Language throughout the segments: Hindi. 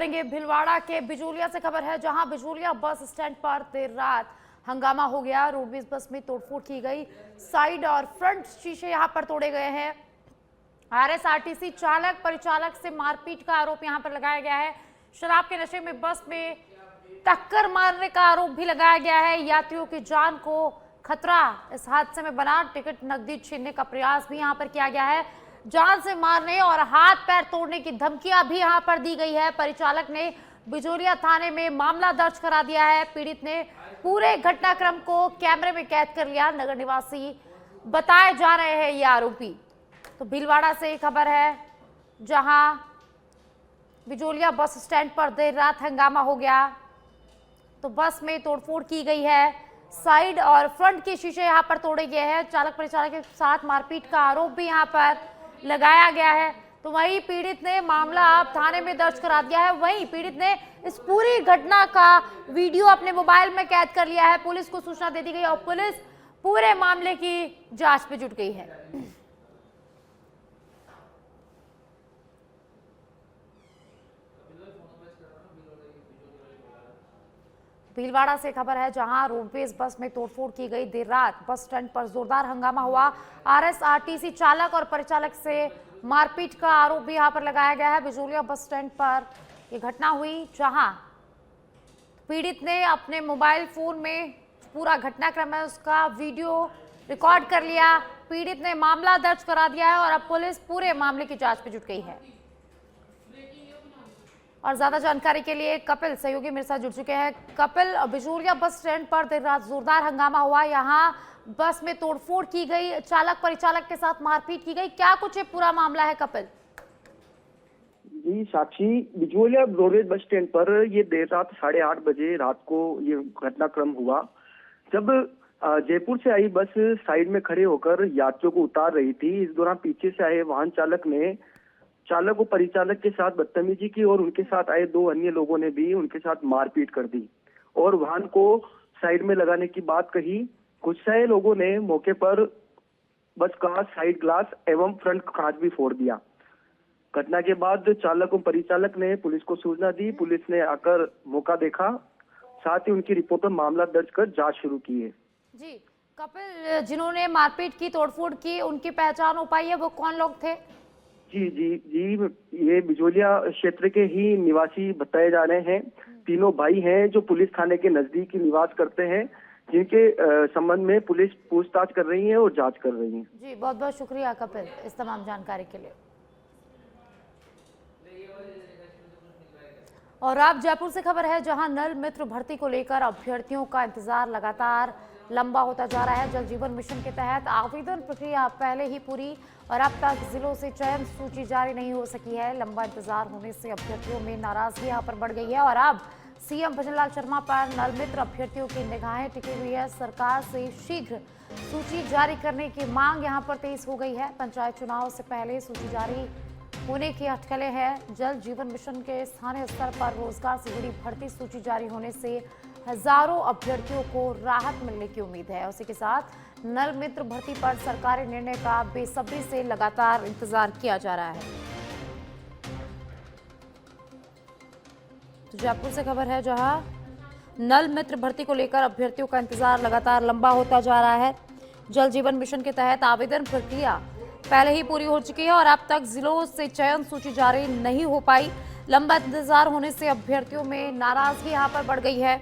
बढ़ेंगे भीलवाड़ा के बिजोलिया से। खबर है जहां बिजोलिया बस स्टैंड पर देर रात हंगामा हो गया। रोडवेज बस में तोड़फोड़ की गई, साइड और फ्रंट शीशे यहां पर तोड़े गए हैं। आरएसआरटीसी चालक परिचालक से मारपीट का आरोप यहां पर लगाया गया है। शराब के नशे में बस में टक्कर मारने का आरोप भी लगाया गया है। यात्रियों की जान को खतरा इस हादसे में बना। टिकट नकदी छीनने का प्रयास भी यहां पर किया गया है। जान से मारने और हाथ पैर तोड़ने की धमकियां भी यहां पर दी गई है। परिचालक ने बिजोलिया थाने में मामला दर्ज करा दिया है। पीड़ित ने पूरे घटनाक्रम को कैमरे में कैद कर लिया। नगर निवासी बताए जा रहे हैं ये आरोपी। तो भीलवाड़ा से खबर है जहां बिजोलिया बस स्टैंड पर देर रात हंगामा हो गया। तो बस में तोड़फोड़ की गई है, साइड और फ्रंट के शीशे यहां पर तोड़े गए हैं। चालक परिचालक के साथ मारपीट का आरोप भी यहां पर लगाया गया है। तो वहीं पीड़ित ने मामला अब थाने में दर्ज करा दिया है। वहीं पीड़ित ने इस पूरी घटना का वीडियो अपने मोबाइल में कैद कर लिया है। पुलिस को सूचना दे दी गई और पुलिस पूरे मामले की जांच में जुट गई है। भीलवाड़ा से खबर है जहां रोडवेज बस में तोड़फोड़ की गई। देर रात बस स्टैंड पर जोरदार हंगामा हुआ। आरएसआरटीसी चालक और परिचालक से मारपीट का आरोप भी यहां पर लगाया गया है। बिजोलिया बस स्टैंड पर यह घटना हुई जहां पीड़ित ने अपने मोबाइल फोन में पूरा घटनाक्रम है उसका वीडियो रिकॉर्ड कर लिया। पीड़ित ने मामला दर्ज करा दिया है और अब पुलिस पूरे मामले की जांच में जुट गई है। और ज्यादा जानकारी के लिए कपिल सहयोगी मेरे साथ जुड़ चुके हैं। कपिल, बिजोलिया बस स्टैंड पर देर रात जोरदार हंगामा हुआ। यहाँ बस में तोड़फोड़ की गई, चालक परिचालक के साथ मारपीट की गई, क्या कुछ पूरा मामला है कपिल? जी साक्षी, बिजोलिया रोडवेज बस स्टैंड पर ये देर रात 8:30 बजे रात को ये घटनाक्रम हुआ। जब जयपुर से आई बस साइड में खड़े होकर यात्रियों को उतार रही थी, इस दौरान पीछे से आए वाहन चालक ने चालक और परिचालक के साथ बदतमीजी की और उनके साथ आए 2 अन्य लोगों ने भी उनके साथ मारपीट कर दी और वाहन को साइड में लगाने की बात कही। गुस्साए लोगों ने मौके पर बस का साइड ग्लास एवं फ्रंट कांच भी फोड़ दिया। घटना के बाद चालक और परिचालक ने पुलिस को सूचना दी। पुलिस ने आकर मौका देखा, साथ ही उनकी रिपोर्ट पर मामला दर्ज कर जांच शुरू की है। जी कपिल, जिन्होंने मारपीट की, तोड़फोड़ की, उनकी पहचान हो पाई है? वो कौन लोग थे? जी जी जी, ये बिजोलिया क्षेत्र के ही निवासी बताए जा रहे हैं। तीनों भाई हैं जो पुलिस थाने के नजदीक ही निवास करते हैं, जिनके संबंध में पुलिस पूछताछ कर रही है और जांच कर रही है। जी बहुत बहुत शुक्रिया कपिल इस तमाम जानकारी के लिए। और अब जयपुर से खबर है जहां नल मित्र भर्ती को लेकर अभ्यर्थियों का इंतजार लगातार लंबा होता जा रहा है। जल जीवन मिशन के तहत आवेदन प्रक्रिया पहले ही पूरी और अब तक जिलों से चयन सूची जारी नहीं हो सकी है। लंबा इंतजार होने से अभ्यर्थियों में नाराजगी यहां पर बढ़ गई है और अब सीएम भजनलाल शर्मा पर नल मित्र अभ्यर्थियों की निगाहें टिकी हुई है। सरकार से शीघ्र सूची जारी करने की मांग यहां पर तेज हो गई है। पंचायत चुनाव से पहले सूची जारी होने की अटकलें हैं। जल जीवन मिशन के स्थानीय स्तर पर रोजगार से जुड़ी भर्ती सूची जारी होने से हजारों अभ्यर्थियों को राहत मिलने की उम्मीद है। उसी के साथ नल मित्र भर्ती पर सरकारी निर्णय का बेसब्री से लगातार इंतजार किया जा रहा है। तो जयपुर से खबर है जहां नल मित्र भर्ती को लेकर अभ्यर्थियों का इंतजार लगातार लंबा होता जा रहा है। जल जीवन मिशन के तहत आवेदन प्रक्रिया पहले ही पूरी हो चुकी है और अब तक जिलों से चयन सूची जारी नहीं हो पाई। लंबा इंतजार होने से अभ्यर्थियों में नाराजगी यहां पर बढ़ गई है।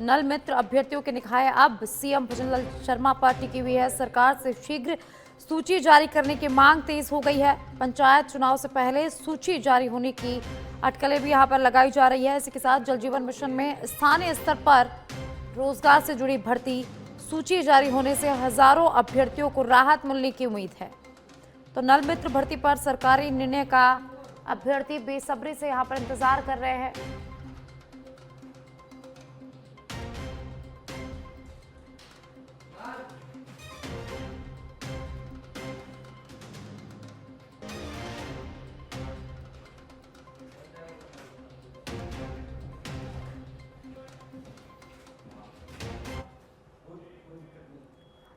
नल मित्र अभ्यर्थियों के निगाहें अब सीएम भजनलाल शर्मा पर टिकी हुई है। सरकार से शीघ्र सूची जारी करने की मांग तेज हो गई है। पंचायत चुनाव से पहले सूची जारी होने की अटकलें भी यहां पर लगाई जा रही है। इसी के साथ जल जीवन मिशन में स्थानीय स्तर पर रोजगार से जुड़ी भर्ती सूची जारी होने से हजारों अभ्यर्थियों को राहत मिलने की उम्मीद है। तो नल मित्र भर्ती पर सरकारी निर्णय का अभ्यर्थी बेसब्री से यहां पर इंतजार कर रहे हैं।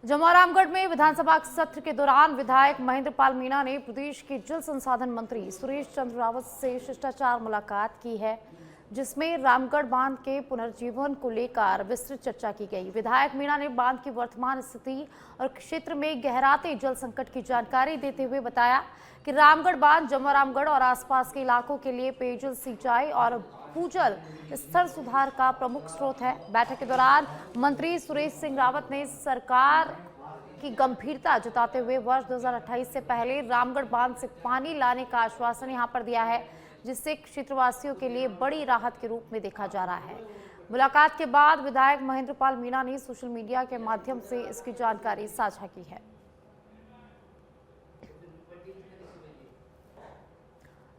जमोरामगढ़ में विधानसभा सत्र के दौरान विधायक महेंद्र पाल मीणा ने प्रदेश के जल संसाधन मंत्री सुरेश चंद्र रावत से शिष्टाचार मुलाकात की है, जिसमें रामगढ़ बांध के पुनर्जीवन को लेकर विस्तृत चर्चा की गई। विधायक मीणा ने बांध की वर्तमान स्थिति और क्षेत्र में गहराते जल संकट की जानकारी देते हुए बताया कि रामगढ़ बांध जमोरामगढ़ और आसपास के इलाकों के लिए पेयजल, सिंचाई और भूजल स्तर सुधार का प्रमुख स्रोत है। बैठक के दौरान मंत्री सुरेश सिंह रावत ने सरकार की गंभीरता जताते हुए वर्ष 2028 से पहले रामगढ़ बांध से पानी लाने का आश्वासन यहां पर दिया है, जिससे क्षेत्रवासियों के लिए बड़ी राहत के रूप में देखा जा रहा है। मुलाकात के बाद विधायक महेंद्र पाल मीणा ने सोशल मीडिया के माध्यम से इसकी जानकारी साझा की है।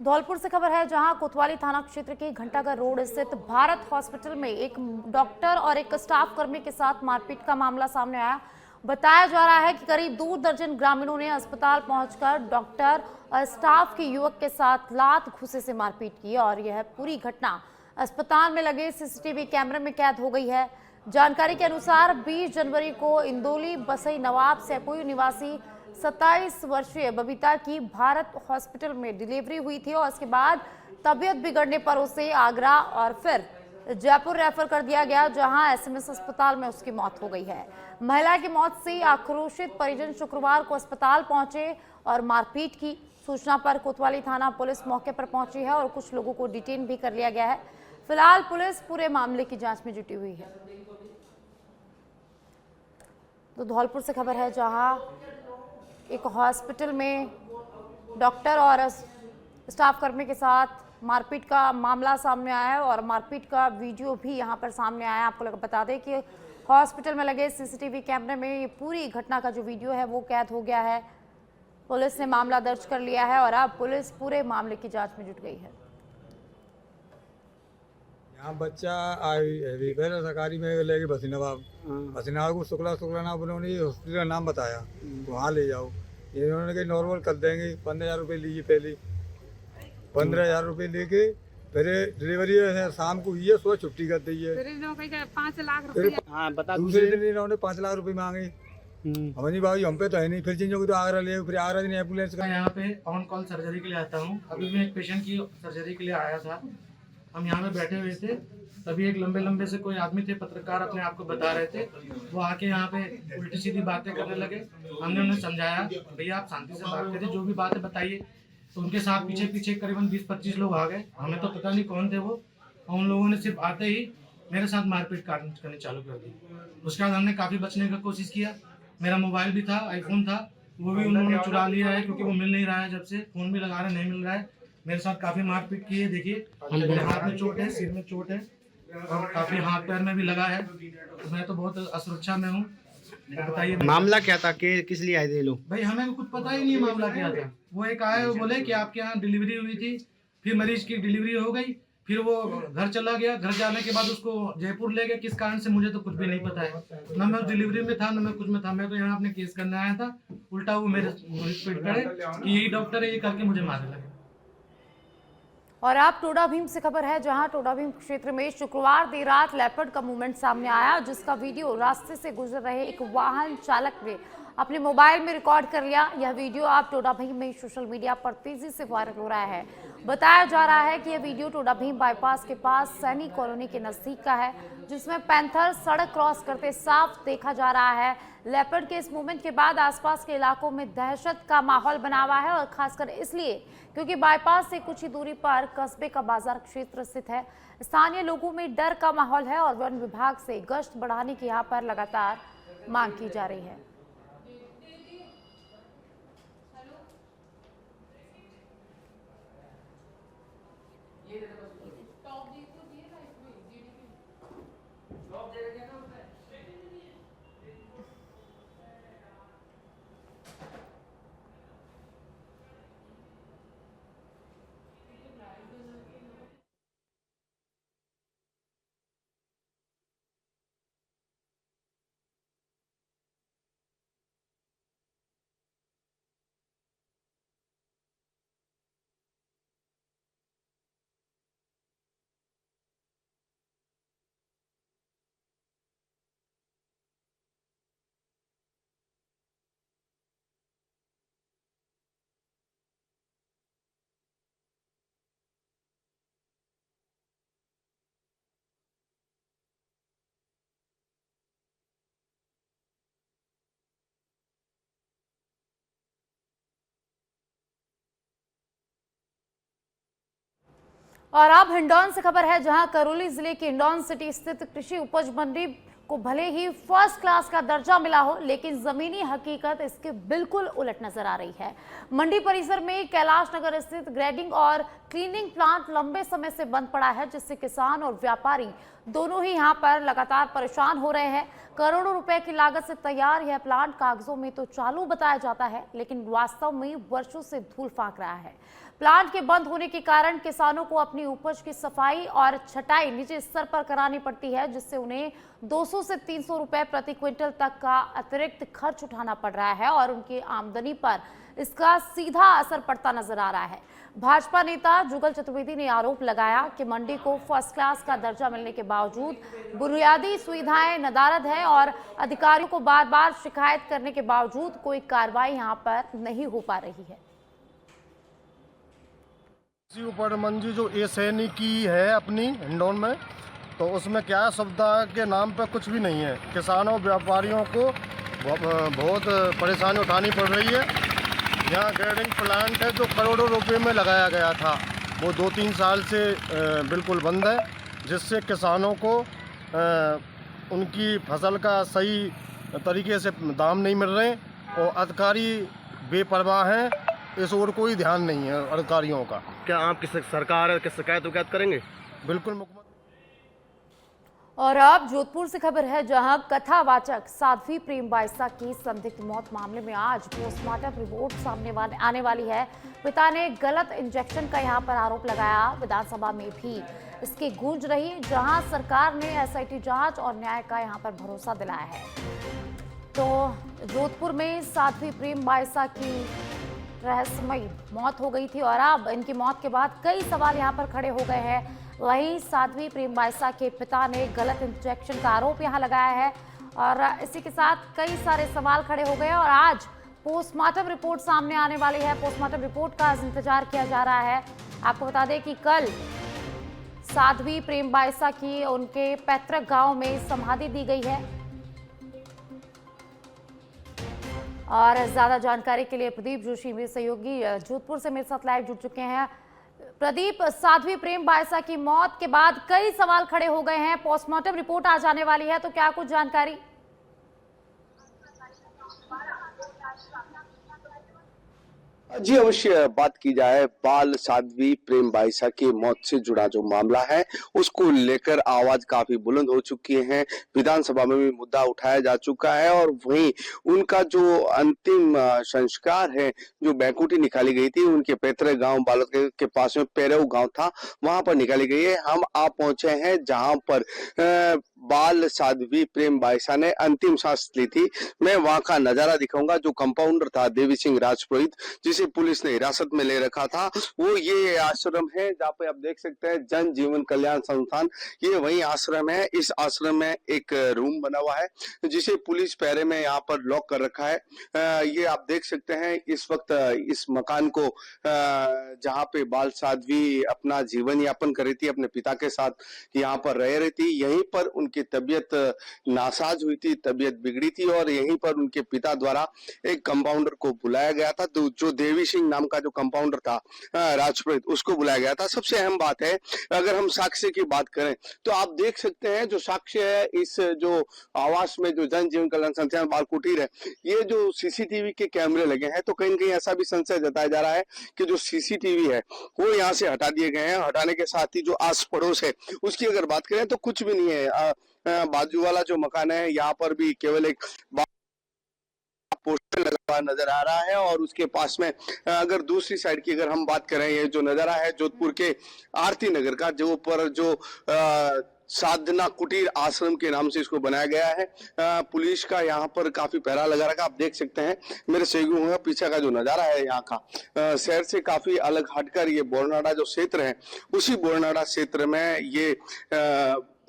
धौलपुर से खबर है, जहां कोतवाली थाना क्षेत्र के घंटाघर रोड स्थित भारत हॉस्पिटल में एक डॉक्टर और एक स्टाफ कर्मी के साथ मारपीट का मामला सामने आया। बताया जा रहा है कि करीब 2 दर्जन ग्रामीणों ने अस्पताल पहुंचकर डॉक्टर और स्टाफ के युवक के साथ लात घुसे से मारपीट की और यह पूरी घटना अस्पताल में लगे सीसीटीवी कैमरे में कैद हो गई है। जानकारी के अनुसार 20 जनवरी को इंदौली बसई नवाब सैपुई निवासी 27 वर्षीय बबीता की भारत हॉस्पिटल में डिलीवरी हुई थी और उसके बाद तबीयत बिगड़ने पर उसे आगरा और फिर जयपुर रेफर कर दिया गया, जहां एसएमएस अस्पताल में उसकी मौत हो गई है। महिला की मौत से आक्रोशित परिजन शुक्रवार को अस्पताल पहुंचे और मारपीट की सूचना पर कोतवाली थाना पुलिस मौके पर पहुंची है और कुछ लोगों को डिटेन भी कर लिया गया है। फिलहाल पुलिस पूरे मामले की जांच में जुटी हुई है। तो धौलपुर से खबर है, जहां एक हॉस्पिटल में डॉक्टर और स्टाफ कर्मी के साथ मारपीट का मामला सामने आया है और मारपीट का वीडियो भी यहां पर सामने आया। आपको बता दें कि हॉस्पिटल में लगे सीसीटीवी कैमरे में ये पूरी घटना का जो वीडियो है वो कैद हो गया है। पुलिस ने मामला दर्ज कर लिया है और अब पुलिस पूरे मामले की जांच में जुट गई है। यहाँ बच्चा आई पहले सरकारी में लेके बसीनवाब को शुक्ला नाम, उन्होंने हॉस्पिटल का नाम बताया, वहाँ ले जाओ। इन्होंने कहा नॉर्मल कर देंगे। 15,000 रुपये लीजिए, पहले 15,000 रुपये लेके फिर डिलीवरी शाम को हुई है, सुबह छुट्टी कर दी है। 5 लाख रुपये। हाँ, बता। दूसरे दिन इन्होंने 5 लाख रुपये मांगे। हमारी भाई हम पे तो है नहीं, फिर जिन तो आगरा ले, फिर आगरा दिन एम्बुलेंस का। मैं यहाँ पे ऑन कॉल सर्जरी के लिए आता हूँ। अभी मैं एक पेशेंट की सर्जरी के लिए आया था। हम यहाँ पे बैठे हुए थे, तभी एक लंबे से कोई आदमी थे, पत्रकार अपने आप को बता रहे थे। वो आके यहाँ पे उल्टी सीधी बातें करने लगे। हमने उन्हें समझाया, भैया आप शांति से बात करिए, जो भी बातें बताइए। तो उनके साथ पीछे करीबन 20-25 लोग आ गए। हमें तो पता नहीं कौन थे वो, और उन लोगों ने सिर्फ आते ही मेरे साथ मारपीट करनी चालू कर दी। उसके बाद हमने काफ़ी बचने की कोशिश किया। मेरा मोबाइल भी था, आईफोन था, वो भी उन्होंने चुरा लिया है, क्योंकि वो मिल नहीं रहा है। जब से फ़ोन भी लगा रहे, नहीं मिल रहा है। मेरे साथ काफ़ी मारपीट की है। देखिए, मेरे हाथ में चोट है, सिर में चोट है और काफ़ी हाथ पैर में भी लगा है। तो मैं तो बहुत असुरक्षा में हूँ। बताइए मामला क्या था, कि किस लिए आए थे लोग? भाई, हमें कुछ पता ही नहीं है मामला क्या था। वो एक आए, वो बोले कि आपके यहाँ डिलीवरी हुई थी, फिर मरीज की डिलीवरी हो गई, फिर वो घर चला गया। घर जाने के बाद उसको जयपुर ले गए। किस कारण से मुझे तो कुछ भी नहीं पता है। ना मैं डिलीवरी में था, ना मैं कुछ में था। मैं तो यहाँ अपने केस करने आया था। उल्टा वो मेरे पीठ पड़े कि यही डॉक्टर है, ये करके मुझे मारने लगे। और आप टोडा भीम से खबर है, जहां टोडा भीम क्षेत्र में शुक्रवार देर रात लेपर्ड का मूवमेंट सामने आया, जिसका वीडियो रास्ते से गुजर रहे एक वाहन चालक ने अपने मोबाइल में रिकॉर्ड कर लिया। यह वीडियो आप टोडा भीम में सोशल मीडिया पर तेजी से वायरल हो रहा है। बताया जा रहा है कि यह वीडियो टोडा भीम बाईपास के पास सैनी कॉलोनी के नजदीक का है, जिसमें पैंथर सड़क क्रॉस करते साफ देखा जा रहा है। लेपर्ड के इस मूवमेंट के बाद आसपास के इलाकों में दहशत का माहौल बना हुआ है और खासकर इसलिए क्योंकि बाईपास से कुछ ही दूरी पर कस्बे का बाजार क्षेत्र स्थित है। स्थानीय लोगों में डर का माहौल है और वन विभाग से गश्त बढ़ाने की यहाँ पर लगातार मांग की जा रही है। और अब हिंडौन से खबर है, जहां करौली जिले के हिंडौन सिटी स्थित कृषि उपज मंडी को भले ही फर्स्ट क्लास का दर्जा मिला हो, लेकिन जमीनी हकीकत इसके बिल्कुल उलट नजर आ रही है। मंडी परिसर में कैलाश नगर स्थित ग्रेडिंग और क्लीनिंग प्लांट लंबे समय से बंद पड़ा है, जिससे किसान और व्यापारी दोनों ही यहां पर लगातार परेशान हो रहे हैं। करोड़ों रुपए की लागत से तैयार यह प्लांट कागजों में तो चालू बताया जाता है, लेकिन वास्तव में वर्षों से धूल फांक रहा है। प्लांट के बंद होने के कारण किसानों को अपनी उपज की सफाई और छटाई निजी स्तर पर करानी पड़ती है, जिससे उन्हें 200 से 300 रुपए प्रति क्विंटल तक का अतिरिक्त खर्च उठाना पड़ रहा है और उनकी आमदनी पर इसका सीधा असर पड़ता नजर आ रहा है। भाजपा नेता जुगल चतुर्वेदी ने आरोप लगाया कि मंडी को फर्स्ट क्लास का दर्जा मिलने के बावजूद बुनियादी सुविधाएं नदारद है और अधिकारियों को बार बार शिकायत करने के बावजूद कोई कार्रवाई यहां पर नहीं हो पा रही है। कृषि उपज मंडी जो एसएनी की है अपनी हिंडौन में, तो उसमें क्या है, सुविधा के नाम पे कुछ भी नहीं है। किसानों व्यापारियों को बहुत परेशानी उठानी पड़ रही है। यहाँ ग्रेडिंग प्लांट है जो करोड़ों रुपए में लगाया गया था, वो 2-3 साल से बिल्कुल बंद है, जिससे किसानों को उनकी फसल का सही तरीके से दाम नहीं मिल रहे और अधिकारी बेपरवाह हैं। इस ओर कोई ध्यान नहीं है अधिकारियों का। क्या आप किस सरकार की शिकायत करेंगे? बिल्कुल मुकम्मल। और अब जोधपुर से खबर है, जहां कथावाचक साध्वी प्रेम बाइसा की संदिग्ध मौत मामले में आज पोस्टमार्टम रिपोर्ट सामने आने वाली है। पिता ने गलत इंजेक्शन का यहां पर आरोप लगाया। विधानसभा में भी इसकी गूंज रही, जहां सरकार ने एसआईटी जांच और न्याय का यहां पर भरोसा दिलाया है। तो जोधपुर में साध्वी प्रेम बाइसा की रहस्यमयी मौत हो गई थी और अब इनकी मौत के बाद कई सवाल यहां पर खड़े हो गए हैं। वहीं साध्वी प्रेम बाइसा के पिता ने गलत इंजेक्शन का आरोप यहां लगाया है और इसी के साथ कई सारे सवाल खड़े हो गए और आज पोस्टमार्टम रिपोर्ट सामने आने वाली है। पोस्टमार्टम रिपोर्ट का इंतजार किया जा रहा है। आपको बता दें कि कल साध्वी प्रेम बाइसा की उनके पैतृक गांव में समाधि दी गई है और ज्यादा जानकारी के लिए प्रदीप जोशी मेरे सहयोगी जोधपुर से मेरे साथ लाइव जुड़ चुके हैं। प्रदीप, साध्वी प्रेम बाइसा की मौत के बाद कई सवाल खड़े हो गए हैं। पोस्टमार्टम रिपोर्ट आज आने वाली है, तो क्या कुछ जानकारी? जी अवश्य बात की जाए, बाल साध्वी प्रेम बाइसा की मौत से जुड़ा जो मामला है उसको लेकर आवाज काफी बुलंद हो चुकी है। विधानसभा में भी मुद्दा उठाया जा चुका है और वहीं उनका जो अंतिम संस्कार है, जो बैकुंठी निकाली गई थी उनके पैतृक गांव बालोद के पास में पेरव गांव था, वहां पर निकाली गई है। हम आप पहुंचे हैं जहां पर बाल साध्वी प्रेम बाइसा ने अंतिम सांस ली थी। मैं वहां का नजारा दिखाऊंगा। जो कंपाउंडर था देवी सिंह राजपुरोहित, जिसे पुलिस ने हिरासत में ले रखा था, वो ये आश्रम है जहाँ पे आप देख सकते हैं जन जीवन कल्याण संस्थान, ये वही आश्रम है। इस आश्रम में एक रूम बना हुआ है जिसे पुलिस पहरे में यहाँ पर लॉक कर रखा है। ये आप देख सकते हैं इस वक्त इस मकान को जहाँ पे बाल साध्वी अपना जीवन यापन कर रही थी, अपने पिता के साथ यहाँ पर रह रही थी, यहीं पर उनकी तबीयत नासाज हुई थी, तबीयत बिगड़ी थी और यहीं पर उनके पिता द्वारा एक कंपाउंडर को बुलाया गया था, जो देवी सिंह नाम का जो कंपाउंडर था राजपुरोहित, उसको बुलाया गया था। सबसे अहम बात है, अगर हम साक्ष्य की बात करें तो आप देख सकते हैं जो साक्ष्य है इस जो आवास में जो जन जीवन कल्याण संस्थान बाल कुटीर है, ये जो सीसीटीवी के कैमरे लगे हैं, तो कहीं न कहीं ऐसा भी संशय जताया जा रहा है कि जो सीसीटीवी है वो यहाँ से हटा दिए गए हैं। हटाने के साथ ही जो आस पड़ोस है उसकी अगर बात करें तो कुछ भी नहीं है। बाजू वाला जो मकान है यहाँ पर भी केवल एक पोस्टर लगा हुआ नजर आ रहा है और उसके पास में अगर दूसरी साइड की अगर हम बात करें, ये जो नजारा है जोधपुर के आरती नगर का, जो पर जो साधना कुटीर आश्रम के नाम से इसको बनाया गया है। पुलिस का यहाँ पर काफी पहरा लगा रखा, आप देख सकते हैं मेरे सहयोगी हुआ पीछे का जो नजारा है यहाँ का शहर से काफी अलग हटकर ये बोरनाडा जो क्षेत्र है, उसी बोरनाडा क्षेत्र में ये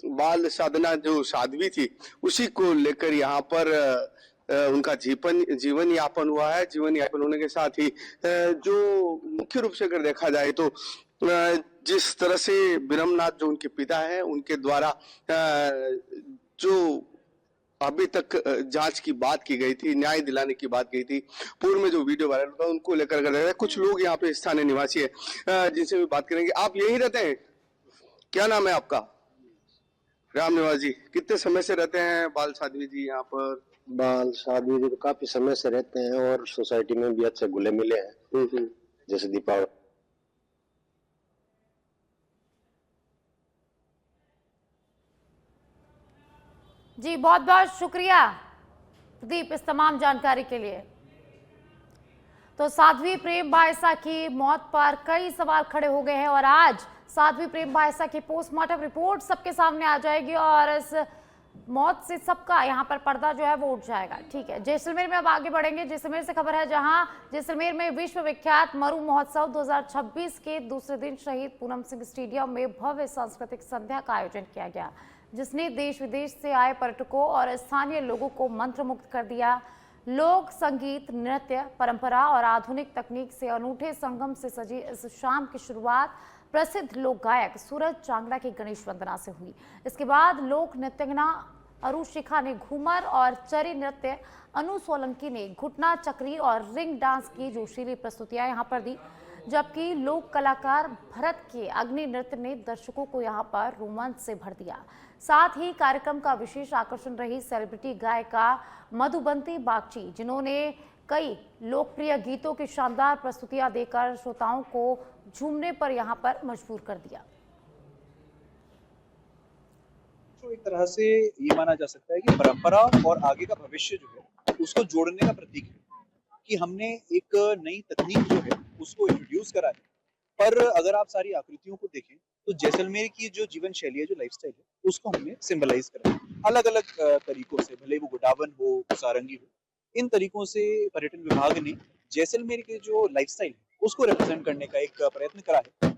बाल साधना जो साध्वी थी उसी को लेकर यहाँ पर उनका जीवन यापन हुआ है। जीवन यापन होने के साथ ही जो मुख्य रूप से अगर देखा जाए तो जिस तरह से ब्रह्मनाथ जो उनके पिता हैं उनके द्वारा जो अभी तक जांच की बात की गई थी, न्याय दिलाने की बात की थी, पूर्व में जो वीडियो वायरल हुआ उनको लेकर कुछ लोग यहाँ पे स्थानीय निवासी है जिनसे भी बात करेंगे। आप यही रहते हैं क्या नाम है आपका? राम निवास जी, कितने समय से रहते हैं बाल साध्वी जी यहाँ पर? बाल साधु जी तो काफी समय से रहते हैं और सोसाइटी में भी अच्छे घुले मिले हैं, जैसे दीपावली। जी बहुत बहुत शुक्रिया प्रदीप इस तमाम जानकारी के लिए। तो साध्वी प्रेम बायसा की मौत पर कई सवाल खड़े हो गए हैं और आज साध्वी प्रेम बायसा की पोस्टमार्टम रिपोर्ट सबके सामने आ जाएगी और इस मौत से सबका यहाँ पर पर्दा जो है वो उठ जाएगा। ठीक है, जैसलमेर में अब आगे बढ़ेंगे। जैसलमेर से खबर है जहां जैसलमेर में विश्व विख्यात मरु महोत्सव 2026 के दूसरे दिन शहीद पूनम सिंह स्टेडियम में भव्य सांस्कृतिक संध्या का आयोजन किया गया, जिसने देश विदेश से आए पर्यटकों और स्थानीय लोगों को मंत्रमुग्ध कर दिया। लोक संगीत, नृत्य, परंपरा और आधुनिक तकनीक से अनूठे संगम से सजी इस शाम की शुरुआत प्रसिद्ध लोक गायक सूरज चांगड़ा की गणेश वंदना से हुई। इसके बाद लोक नृत्यंगना अरुशिखा ने घूमर और चरी नृत्य, अनु सोलंकी ने घुटना चक्री और रिंग डांस की जोशीली प्रस्तुतियां यहां पर दी, जबकि लोक कलाकार भरत के अग्नि नृत्य ने दर्शकों को यहां पर रोमांच से भर दिया। साथ ही कार्यक्रम का विशेष आकर्षण रही सेलिब्रिटी गायिका मधुबंती बागची, जिन्होंने कई लोकप्रिय गीतों की शानदार प्रस्तुतियां देकर श्रोताओं को झूमने पर यहां पर मजबूर कर दिया। तो एक तरह से ये माना जा सकता है कि परंपरा और आगे का भविष्य जो है उसको जोड़ने का प्रतीक है कि हमने एक नई तकनीक जो है उसको इंट्रोड्यूस करा है। पर अगर आप सारी आकृतियों को देखें तो जैसलमेर की जो जीवन शैली है, जो लाइफस्टाइल है, उसको हमने सिंबलाइज करा है अलग अलग तरीकों से, भले वो गोडावन हो, सारंगी हो। इन तरीकों से पर्यटन विभाग ने जैसलमेर के जो लाइफस्टाइल है उसको रिप्रेजेंट करने का एक प्रयत्न करा है।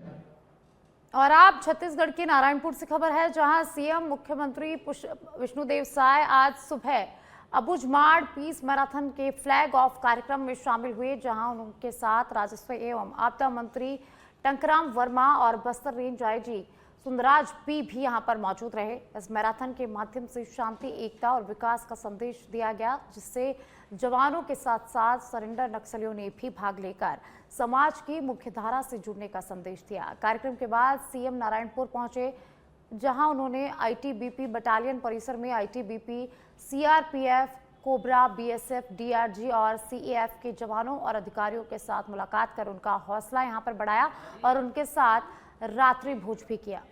और आप छत्तीसगढ़ के नारायणपुर से खबर है जहां सीएम मुख्यमंत्री विष्णुदेव साय आज सुबह अबुझमाड़ पीस मैराथन के फ्लैग ऑफ कार्यक्रम में शामिल हुए, जहां उनके साथ राजस्व एवं आपदा मंत्री टंकराम वर्मा और Bastar range IG Sundarraj P भी यहां पर मौजूद रहे। इस मैराथन के माध्यम से शांति, एकता और विकास का संदेश दिया गया, जिससे जवानों के साथ साथ सरेंडर नक्सलियों ने भी भाग लेकर समाज की मुख्यधारा से जुड़ने का संदेश दिया। कार्यक्रम के बाद सीएम नारायणपुर पहुंचे, जहां उन्होंने आईटीबीपी बटालियन परिसर में ITBP, CRPF, cobra, BSF, DRG और सीएएफ के जवानों और अधिकारियों के साथ मुलाकात कर उनका हौसला यहां पर बढ़ाया और उनके साथ रात्रि भोज भी किया।